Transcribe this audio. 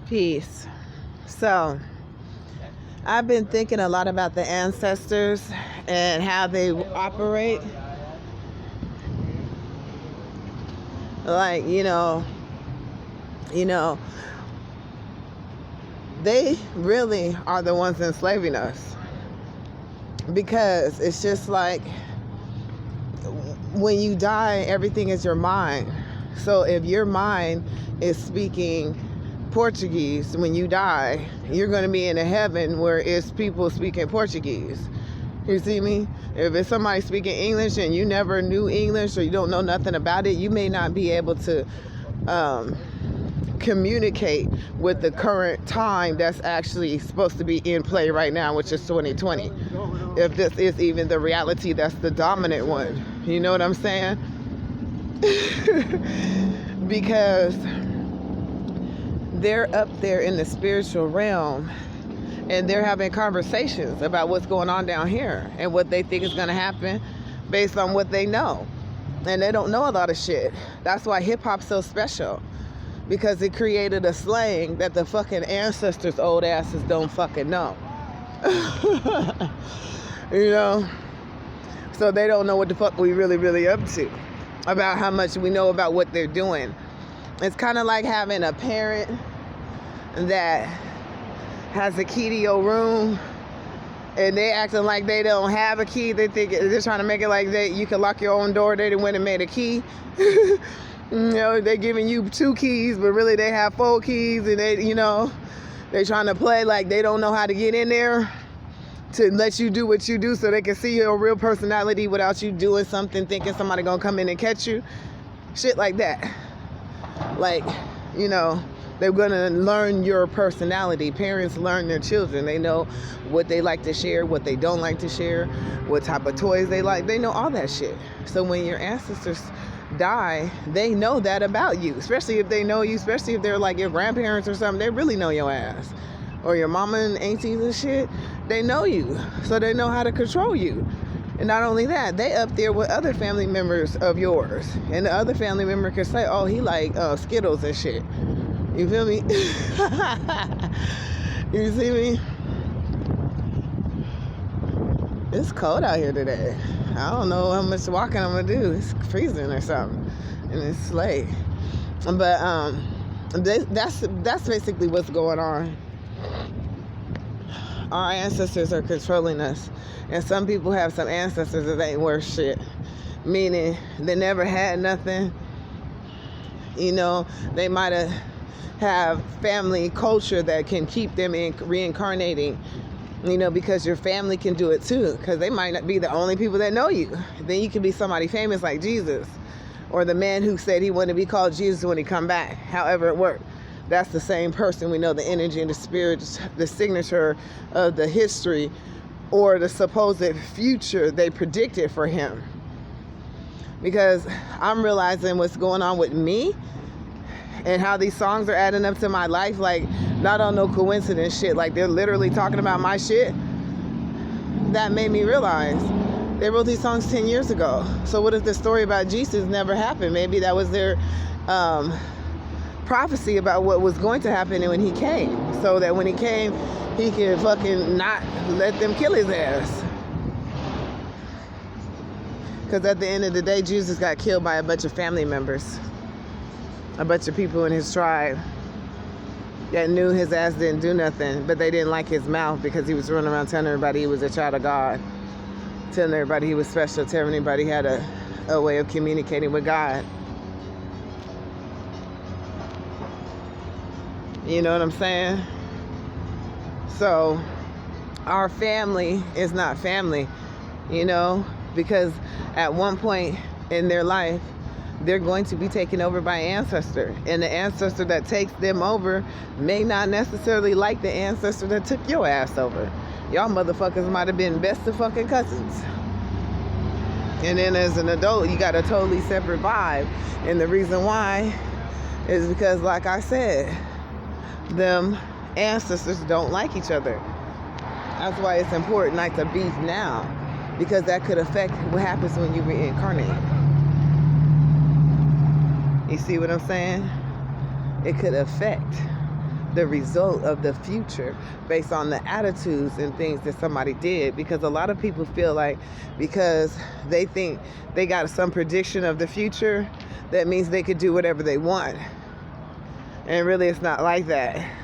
Peace. So, I've been thinking a lot about the ancestors and how they operate. Like, you know, they really are the ones enslaving us. Because it's just like when you die, everything is your mind. So if your mind is speaking Portuguese, when you die, you're going to be in a heaven where it's people speaking Portuguese. You see me? If it's somebody speaking English and you never knew English or you don't know nothing about it, you may not be able to communicate with the current time that's actually supposed to be in play right now, which is 2020. If this is even the reality that's the dominant one. You know what I'm saying? Because they're up there in the spiritual realm and they're having conversations about what's going on down here and what they think is going to happen based on what they know. And they don't know a lot of shit. That's why hip-hop's so special, because it created a slang that the fucking ancestors' old asses don't fucking know. You know? So they don't know what the fuck we really up to, about how much we know about what they're doing. It's kind of like having a parent that has a key to your room and they acting like they don't have a key. They think they're trying to make it like you can lock your own door. They done went and made a key. You know, they're giving you 2 keys, but really they have 4 keys, and they trying to play like they don't know how to get in there to let you do what you do so they can see your real personality without you doing something, thinking somebody gonna come in and catch you. Shit like that. Like, they're gonna learn your personality. Parents learn their children. They know what they like to share, what they don't like to share, what type of toys they like. They know all that shit. So when your ancestors die, they know that about you, especially if they know you, especially if they're like your grandparents or something. They really know your ass, or your mama and aunties and shit. They know you, so they know how to control you. And not only that, they up there with other family members of yours, and the other family member can say, oh, he like Skittles and shit. You feel me? You see me? It's cold out here today. I don't know how much walking I'm gonna do. It's freezing or something, and it's late. But that's basically what's going on. Our ancestors are controlling us, and some people have some ancestors that ain't worth shit, meaning they never had nothing. They might have family culture that can keep them reincarnating, because your family can do it too, because they might not be the only people that know you. Then you can be somebody famous like Jesus, or the man who said he wanted to be called Jesus when he come back. However it worked, that's the same person. We know the energy and the spirit, the signature of the history or the supposed future they predicted for him. Because I'm realizing what's going on with me and how these songs are adding up to my life, like not on no coincidence shit, like they're literally talking about my shit. That made me realize they wrote these songs 10 years ago. So what if the story about Jesus never happened? Maybe that was their prophecy about what was going to happen when he came, so that when he came, he could fucking not let them kill his ass. Because at the end of the day, Jesus got killed by a bunch of family members, a bunch of people in his tribe that knew his ass didn't do nothing, but they didn't like his mouth because he was running around telling everybody he was a child of God, telling everybody he was special, telling everybody he had a way of communicating with God. You know what I'm saying? So our family is not family, because at one point in their life, they're going to be taken over by an ancestor. And the ancestor that takes them over may not necessarily like the ancestor that took your ass over. Y'all motherfuckers might have been best of fucking cousins. And then as an adult, you got a totally separate vibe. And the reason why is because, like I said, them ancestors don't like each other. That's why it's important not to beef now, because that could affect what happens when you reincarnate. You see what I'm saying? It could affect the result of the future based on the attitudes and things that somebody did. Because a lot of people feel like because they think they got some prediction of the future, that means they could do whatever they want. And really, it's not like that.